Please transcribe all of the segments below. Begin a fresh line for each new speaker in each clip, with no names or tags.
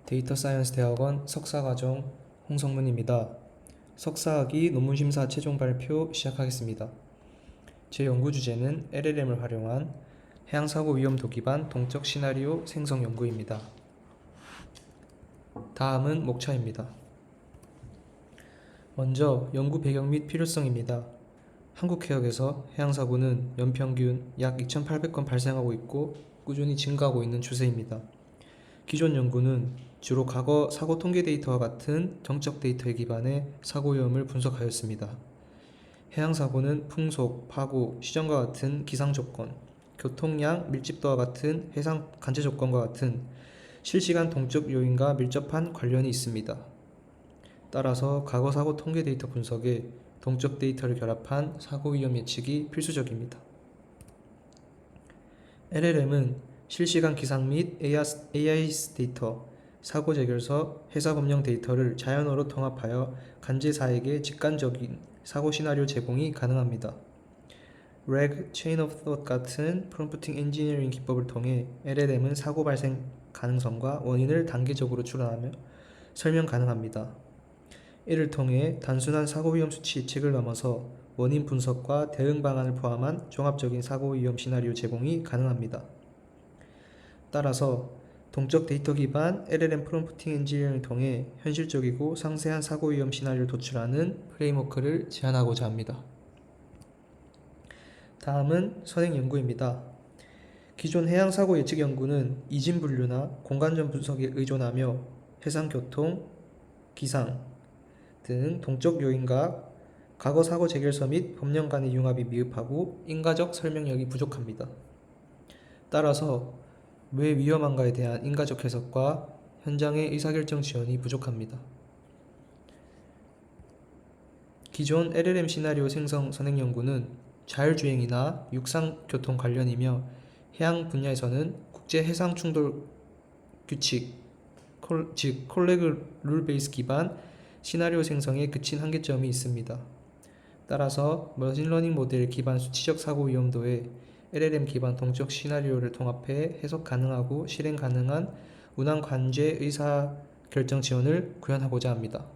데이터 사이언스 대학원 석사과정 홍성문입니다. 석사학위 논문심사 최종 발표 시작하겠습니다. 제 연구 주제는 LLM을 활용한 해양사고 위험도 기반 동적 시나리오 생성 연구입니다. 다음은 목차입니다. 먼저 연구 배경 및 필요성입니다. 한국해역에서 해양사고는 연평균 약 2,800건 발생하고 있고 꾸준히 증가하고 있는 추세입니다. 기존 연구는 주로 과거 사고 통계 데이터와 같은 정적 데이터에 기반해 사고 위험을 분석하였습니다. 해양사고는 풍속, 파고, 시정과 같은 기상 조건, 교통량, 밀집도와 같은 해상 관제 조건과 같은 실시간 동적 요인과 밀접한 관련이 있습니다. 따라서 과거 사고 통계 데이터 분석에 동적 데이터를 결합한 사고 위험 예측이 필수적입니다. LLM은 실시간 기상 및 AI 데이터, 사고 재결서, 회사 법령 데이터를 자연어로 통합하여 관제사에게 직관적인 사고 시나리오 제공이 가능합니다. RAG, Chain of Thought 같은 프롬프팅 엔지니어링 기법을 통해 LLM은 사고 발생 가능성과 원인을 단계적으로 추론하며 설명 가능합니다. 이를 통해 단순한 사고 위험 수치 예측을 넘어서 원인 분석과 대응 방안을 포함한 종합적인 사고 위험 시나리오 제공이 가능합니다. 따라서 동적 데이터 기반 LLM 프롬프팅 엔지니어링을 통해 현실적이고 상세한 사고 위험 시나리오를 도출하는 프레임워크를 제안하고자 합니다. 다음은 선행 연구입니다. 기존 해양 사고 예측 연구는 이진 분류나 공간전 분석에 의존하며 해상 교통, 기상 등 동적 요인과 과거 사고 재결서 및 법령 간의 융합이 미흡하고 인과적 설명력이 부족합니다. 따라서 왜 위험한가에 대한 인과적 해석과 현장의 의사결정 지원이 부족합니다. 기존 LLM 시나리오 생성 선행 연구는 자율주행이나 육상교통 관련이며 해양 분야에서는 국제해상 충돌 규칙, 즉 콜렉 룰 베이스 기반 시나리오 생성에 그친 한계점이 있습니다. 따라서 머신러닝 모델 기반 수치적 사고 위험도에 LLM 기반 동적 시나리오를 통합해 해석 가능하고 실행 가능한 운항 관제 의사 결정 지원을 구현하고자 합니다.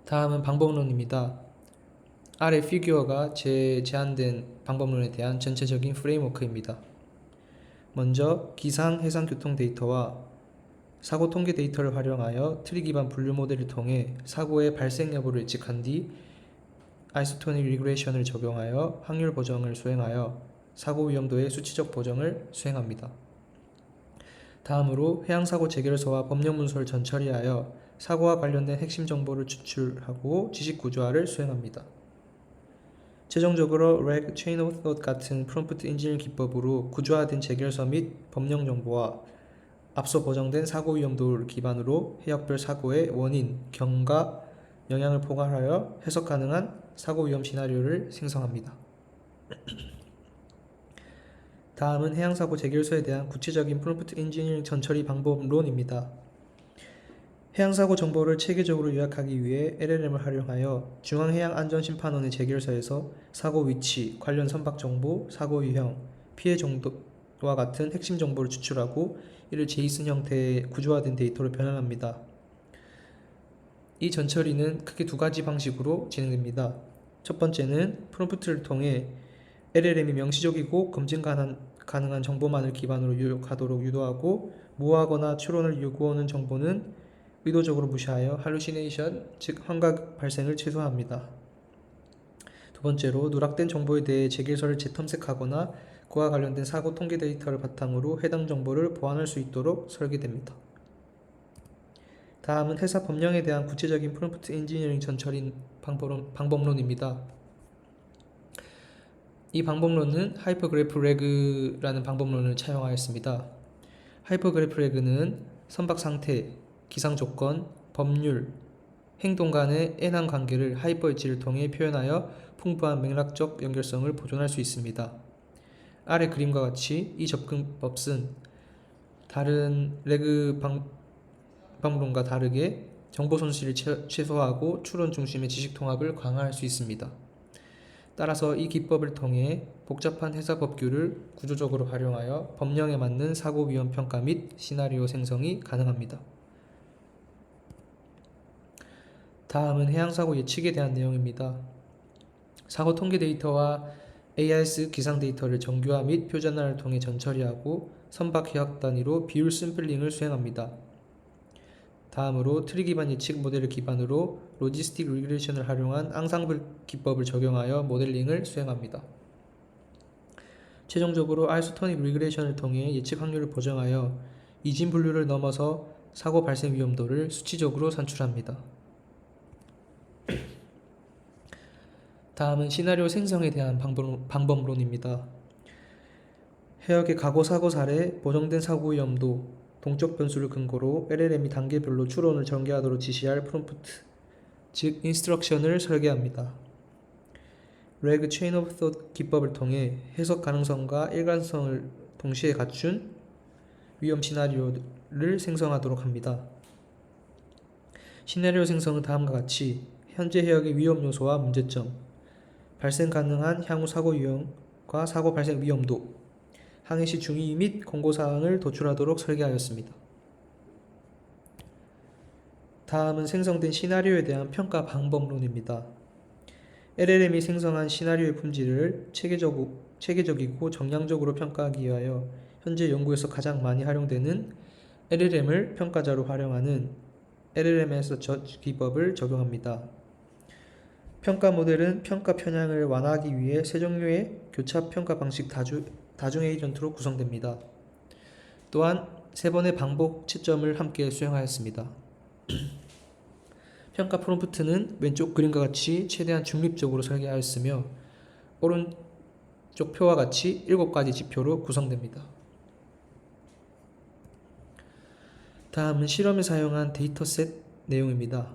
다음은 방법론입니다. 아래 피규어가 제안된 방법론에 대한 전체적인 프레임워크입니다. 먼저 기상 해상 교통 데이터와 사고 통계 데이터를 활용하여 트리 기반 분류 모델을 통해 사고의 발생 여부를 예측한 뒤 아이소토닉 리그레션을 적용하여 확률 보정을 수행하여 사고 위험도의 수치적 보정을 수행합니다. 다음으로 해양사고 재결서와 법령 문서를 전처리하여 사고와 관련된 핵심 정보를 추출하고 지식 구조화를 수행합니다. 최종적으로 RAG, Chain of Thought 같은 프롬프트 엔지니어링 기법으로 구조화된 재결서 및 법령 정보와 앞서 보정된 사고 위험도를 기반으로 해역별 사고의 원인, 경과, 영향을 포괄하여 해석 가능한 사고 위험 시나리오를 생성합니다. 다음은 해양사고 재결서에 대한 구체적인 프롬프트 엔지니어링 전처리 방법론입니다. 해양사고 정보를 체계적으로 요약하기 위해 LLM을 활용하여 중앙해양안전심판원의 재결서에서 사고 위치, 관련 선박 정보, 사고 유형, 피해 정도와 같은 핵심 정보를 추출하고 이를 제이슨 형태의 구조화된 데이터로 변환합니다. 이 전처리는 크게 두 가지 방식으로 진행됩니다. 첫 번째는 프롬프트를 통해 LLM이 명시적이고 검증 가능한 정보만을 기반으로入力하도록 유도하고 모호하거나 추론을 요구하는 정보는 의도적으로 무시하여 할루시네이션, 즉 환각 발생을 최소화합니다. 두 번째로 누락된 정보에 대해 재결서를 재탐색하거나 그와 관련된 사고 통계 데이터를 바탕으로 해당 정보를 보완할 수 있도록 설계됩니다. 다음은 회사 법령에 대한 구체적인 프롬프트 엔지니어링 전처리 방법론입니다. 이 방법론은 하이퍼그래프 레그라는 방법론을 차용하였습니다. 하이퍼그래프 레그는 선박 상태, 기상 조건, 법률, 행동 간의 N항 관계를 하이퍼 엣지를 통해 표현하여 풍부한 맥락적 연결성을 보존할 수 있습니다. 아래 그림과 같이 이 접근법은 다른 레그 방법론과 다르게 정보 손실을 최소화하고 추론 중심의 지식 통합을 강화할 수 있습니다. 따라서 이 기법을 통해 복잡한 회사 법규를 구조적으로 활용하여 법령에 맞는 사고 위험 평가 및 시나리오 생성이 가능합니다. 다음은 해양사고 예측에 대한 내용입니다. 사고 통계 데이터와 AIS 기상 데이터를 정규화 및 표준화를 통해 전처리하고 선박 해역 단위로 비율 샘플링을 수행합니다. 다음으로 트리 기반 예측 모델을 기반으로 로지스틱 리그레션을 활용한 앙상블 기법을 적용하여 모델링을 수행합니다. 최종적으로 아이소토닉 리그레션을 통해 예측 확률을 보정하여 이진 분류를 넘어서 사고 발생 위험도를 수치적으로 산출합니다. 다음은 시나리오 생성에 대한 방법론입니다. 해역의 과거 사고 사례, 보정된 사고 위험도, 동적 변수를 근거로 LLM이 단계별로 추론을 전개하도록 지시할 프롬프트, 즉 인스트럭션을 설계합니다. 레그 체인 오브 톳 기법을 통해 해석 가능성과 일관성을 동시에 갖춘 위험 시나리오를 생성하도록 합니다. 시나리오 생성은 다음과 같이 현재 해역의 위험 요소와 문제점, 발생 가능한 향후 사고 유형과 사고 발생 위험도, 항해 시 중의 및 공고사항을 도출하도록 설계하였습니다. 다음은 생성된 시나리오에 대한 평가 방법론입니다. LLM이 생성한 시나리오의 품질을 체계적이고 정량적으로 평가하기 위하여 현재 연구에서 가장 많이 활용되는 LLM을 평가자로 활용하는 LLM에서 저지 기법을 적용합니다. 평가 모델은 평가 편향을 완화하기 위해 세 종류의 교차 평가 방식 다중 에이전트로 구성됩니다. 또한 세 번의 반복 채점을 함께 수행하였습니다. 평가 프롬프트는 왼쪽 그림과 같이 최대한 중립적으로 설계하였으며 오른쪽 표와 같이 7가지 지표로 구성됩니다. 다음은 실험에 사용한 데이터셋 내용입니다.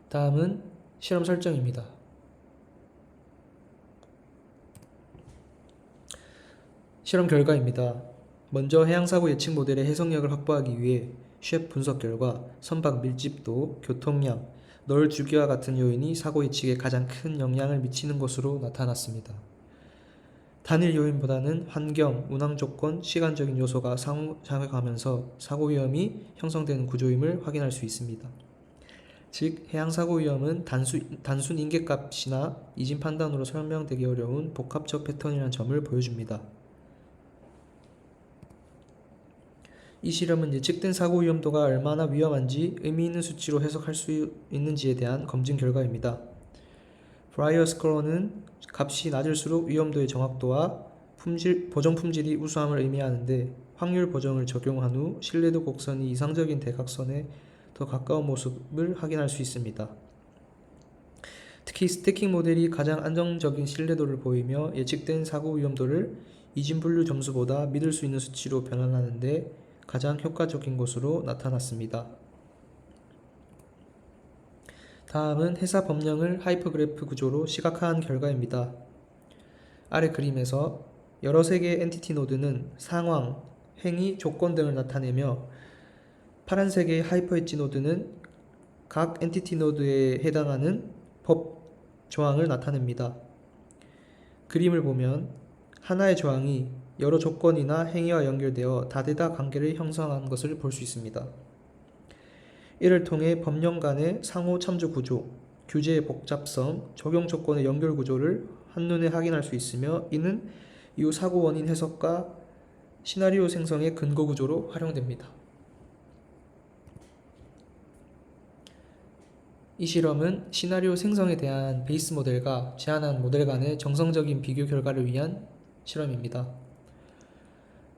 다음은 실험 설정입니다. 실험 결과입니다. 먼저 해양사고 예측 모델의 해석력을 확보하기 위해 쉐프 분석 결과 선박 밀집도, 교통량, 널 주기와 같은 요인이 사고 예측에 가장 큰 영향을 미치는 것으로 나타났습니다. 단일 요인보다는 환경, 운항 조건, 시간적인 요소가 상호작용하면서 사고 위험이 형성되는 구조임을 확인할 수 있습니다. 즉, 해양사고 위험은 단순 인계값이나 이진 판단으로 설명되기 어려운 복합적 패턴이라는 점을 보여줍니다. 이 실험은 예측된 사고 위험도가 얼마나 위험한지 의미 있는 수치로 해석할 수 있는지에 대한 검증 결과입니다. 브라이어 스코어는 값이 낮을수록 위험도의 정확도와 보정 품질이 우수함을 의미하는데 확률 보정을 적용한 후 신뢰도 곡선이 이상적인 대각선에 더 가까운 모습을 확인할 수 있습니다. 특히 스태킹 모델이 가장 안정적인 신뢰도를 보이며 예측된 사고 위험도를 이진 분류 점수보다 믿을 수 있는 수치로 변환하는 데 가장 효과적인 것으로 나타났습니다. 다음은 회사 법령을 하이퍼그래프 구조로 시각화한 결과입니다. 아래 그림에서 여러 세개의 엔티티 노드는 상황, 행위, 조건 등을 나타내며 파란색의 하이퍼 엣지 노드는 각 엔티티 노드에 해당하는 법 조항을 나타냅니다. 그림을 보면 하나의 조항이 여러 조건이나 행위와 연결되어 다대다 관계를 형성한 것을 볼 수 있습니다. 이를 통해 법령 간의 상호 참조 구조, 규제의 복잡성, 적용 조건의 연결 구조를 한눈에 확인할 수 있으며 이는 이후 사고 원인 해석과 시나리오 생성의 근거 구조로 활용됩니다. 이 실험은 시나리오 생성에 대한 베이스 모델과 제안한 모델 간의 정성적인 비교 결과를 위한 실험입니다.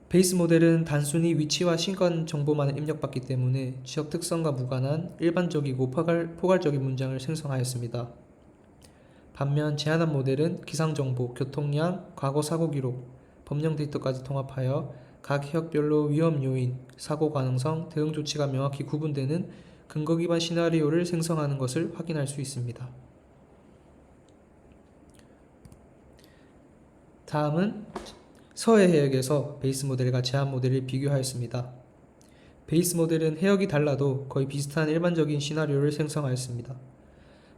베이스 모델은 단순히 위치와 신권 정보만을 입력받기 때문에 지역 특성과 무관한 일반적이고 포괄적인 문장을 생성하였습니다. 반면 제안한 모델은 기상 정보, 교통량, 과거 사고 기록, 법령 데이터까지 통합하여 각 해역별로 위험 요인, 사고 가능성, 대응 조치가 명확히 구분되는 근거 기반 시나리오를 생성하는 것을 확인할 수 있습니다. 다음은 서해 해역에서 베이스 모델과 제안 모델을 비교하였습니다. 베이스 모델은 해역이 달라도 거의 비슷한 일반적인 시나리오를 생성하였습니다.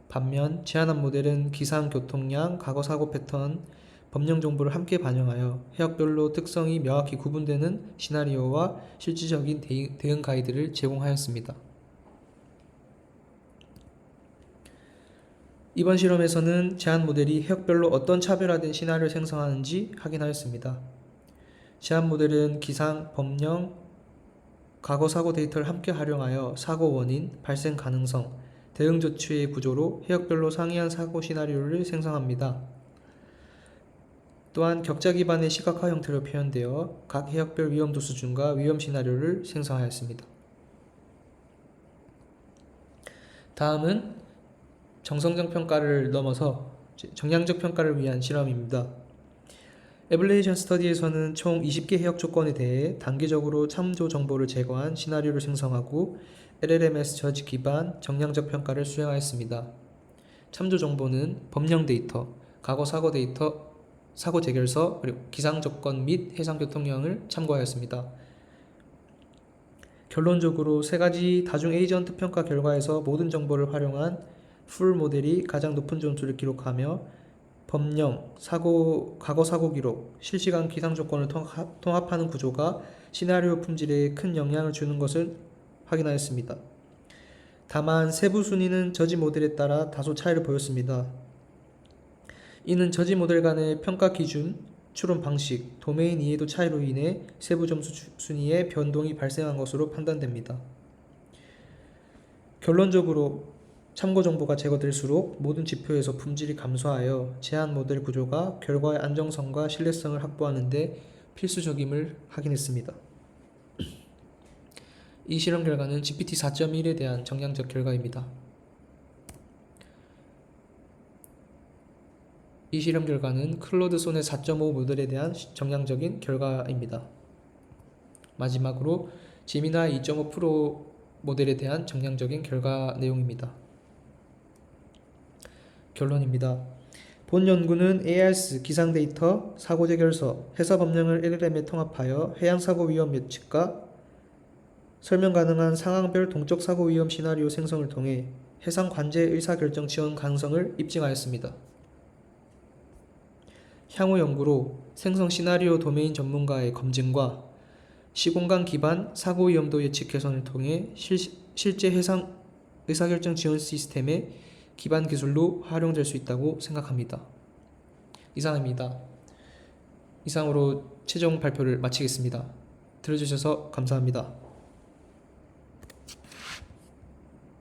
반면 제안한 모델은 기상, 교통량, 과거 사고 패턴, 법령 정보를 함께 반영하여 해역별로 특성이 명확히 구분되는 시나리오와 실질적인 대응 가이드를 제공하였습니다. 이번 실험에서는 제안 모델이 해역별로 어떤 차별화된 시나리오를 생성하는지 확인하였습니다. 제안 모델은 기상, 법령, 과거 사고 데이터를 함께 활용하여 사고 원인, 발생 가능성, 대응 조치의 구조로 해역별로 상이한 사고 시나리오를 생성합니다. 또한 격자 기반의 시각화 형태로 표현되어 각 해역별 위험도 수준과 위험 시나리오를 생성하였습니다. 다음은 정성적 평가를 넘어서 정량적 평가를 위한 실험입니다. 에블레이션 스터디에서는 총 20개 해역 조건에 대해 단계적으로 참조 정보를 제거한 시나리오를 생성하고 LLMS 저지 기반 정량적 평가를 수행하였습니다. 참조 정보는 법령 데이터, 과거 사고 데이터, 사고 재결서, 그리고 기상 조건 및 해상 교통량을 참고하였습니다. 결론적으로 세 가지 다중 에이전트 평가 결과에서 모든 정보를 활용한 풀 모델이 가장 높은 점수를 기록하며 법령, 과거 사고 기록, 실시간 기상 조건을 통합하는 구조가 시나리오 품질에 큰 영향을 주는 것을 확인하였습니다. 다만 세부 순위는 저지 모델에 따라 다소 차이를 보였습니다. 이는 저지 모델 간의 평가 기준, 추론 방식, 도메인 이해도 차이로 인해 세부 점수 순위에 변동이 발생한 것으로 판단됩니다. 결론적으로 참고 정보가 제거될수록 모든 지표에서 품질이 감소하여 제안 모델 구조가 결과의 안정성과 신뢰성을 확보하는 데 필수적임을 확인했습니다. 이 실험 결과는 GPT 4.1에 대한 정량적 결과입니다. 이 실험 결과는 클로드 소넷 4.5 모델에 대한 정량적인 결과입니다. 마지막으로 제미나이 2.5 프로 모델에 대한 정량적인 결과 내용입니다. 결론입니다. 본 연구는 ARS 기상 데이터, 사고 재결서, 해서 법령을 LLM에 통합하여 해양 사고 위험 예측과 설명 가능한 상황별 동적 사고 위험 시나리오 생성을 통해 해상 관제 의사결정 지원 가능성을 입증하였습니다. 향후 연구로 생성 시나리오 도메인 전문가의 검증과 시공간 기반 사고 위험도 예측 개선을 통해 실제 해상 의사결정 지원 시스템의 기반 기술로 활용될 수 있다고 생각합니다. 이상입니다. 이상으로 최종 발표를 마치겠습니다. 들어주셔서 감사합니다.